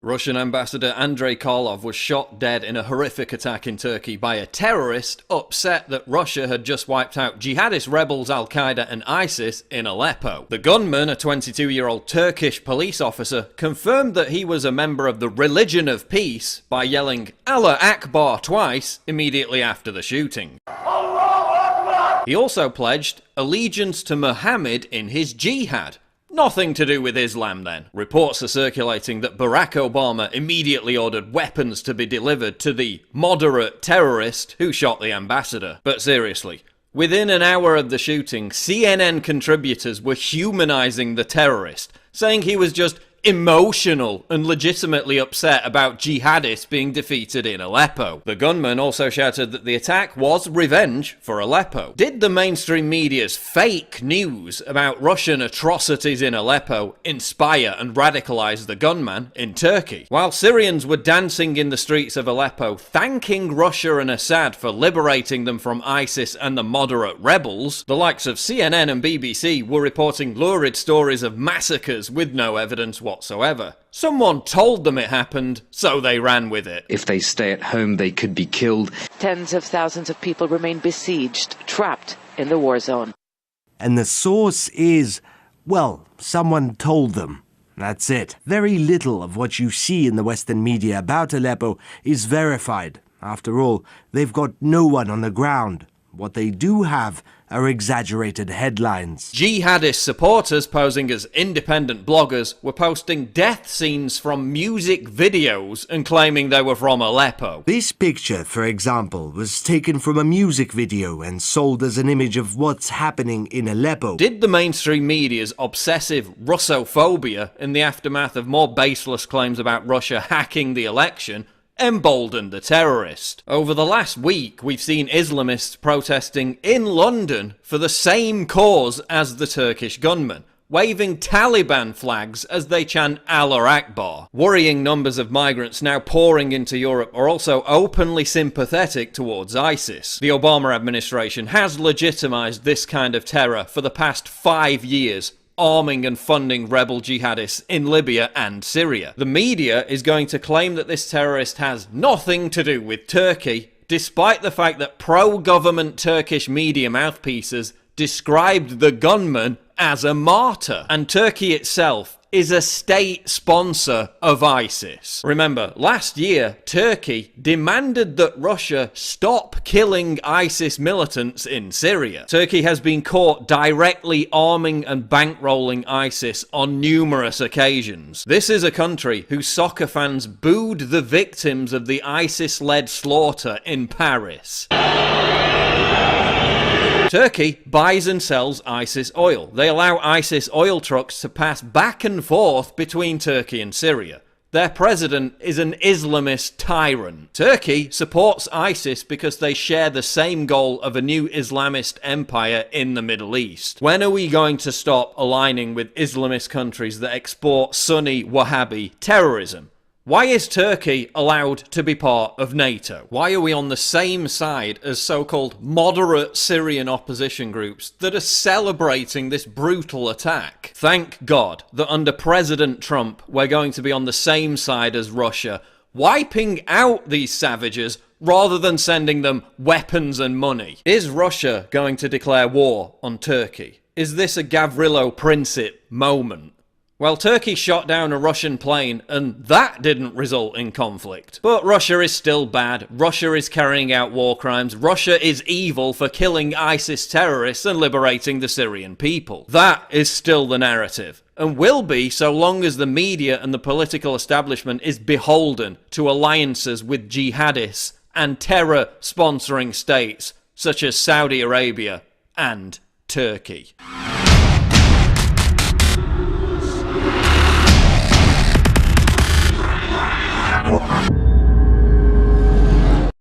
Russian ambassador Andrei Karlov was shot dead in a horrific attack in Turkey by a terrorist upset that Russia had just wiped out jihadist rebels Al-Qaeda and ISIS in Aleppo. The gunman, a 22-year-old Turkish police officer, confirmed that he was a member of the Religion of Peace by yelling Allah Akbar twice immediately after the shooting. He also pledged allegiance to Muhammad in his jihad. Nothing to do with Islam then. Reports are circulating that Barack Obama immediately ordered weapons to be delivered to the moderate terrorist who shot the ambassador. But seriously, within an hour of the shooting, CNN contributors were humanizing the terrorist, saying he was just emotional and legitimately upset about jihadists being defeated in Aleppo. The gunman also shouted that the attack was revenge for Aleppo. Did the mainstream media's fake news about Russian atrocities in Aleppo inspire and radicalize the gunman in Turkey? While Syrians were dancing in the streets of Aleppo, thanking Russia and Assad for liberating them from ISIS and the moderate rebels, the likes of CNN and BBC were reporting lurid stories of massacres with no evidence whatsoever. Someone told them it happened, so they ran with it. If they stay at home, they could be killed. Tens of thousands of people remain besieged, trapped in the war zone. And the source is, well, someone told them. That's it. Very little of what you see in the Western media about Aleppo is verified. After all, they've got no one on the ground. What they do have are exaggerated headlines. Jihadist supporters posing as independent bloggers were posting death scenes from music videos and claiming they were from Aleppo. This picture, for example, was taken from a music video and sold as an image of what's happening in Aleppo. Did the mainstream media's obsessive Russophobia in the aftermath of more baseless claims about Russia hacking the election emboldened the terrorist? Over the last week, we've seen Islamists protesting in London for the same cause as the Turkish gunman, waving Taliban flags as they chant Allah Akbar. Worrying numbers of migrants now pouring into Europe are also openly sympathetic towards ISIS. The Obama administration has legitimized this kind of terror for the past 5 years, arming and funding rebel jihadists in Libya and Syria. The media is going to claim that this terrorist has nothing to do with Turkey, despite the fact that pro-government Turkish media mouthpieces described the gunman as a martyr. And Turkey itself is a state sponsor of ISIS. Remember, last year, Turkey demanded that Russia stop killing ISIS militants in Syria. Turkey has been caught directly arming and bankrolling ISIS on numerous occasions. This is a country whose soccer fans booed the victims of the ISIS-led slaughter in Paris. Turkey buys and sells ISIS oil. They allow ISIS oil trucks to pass back and forth between Turkey and Syria. Their president is an Islamist tyrant. Turkey supports ISIS because they share the same goal of a new Islamist empire in the Middle East. When are we going to stop aligning with Islamist countries that export Sunni Wahhabi terrorism? Why is Turkey allowed to be part of NATO? Why are we on the same side as so-called moderate Syrian opposition groups that are celebrating this brutal attack? Thank God that under President Trump, we're going to be on the same side as Russia, wiping out these savages rather than sending them weapons and money. Is Russia going to declare war on Turkey? Is this a Gavrilo Princip moment? Well, Turkey shot down a Russian plane, and that didn't result in conflict. But Russia is still bad. Russia is carrying out war crimes. Russia is evil for killing ISIS terrorists and liberating the Syrian people. That is still the narrative, and will be so long as the media and the political establishment is beholden to alliances with jihadists and terror-sponsoring states such as Saudi Arabia and Turkey.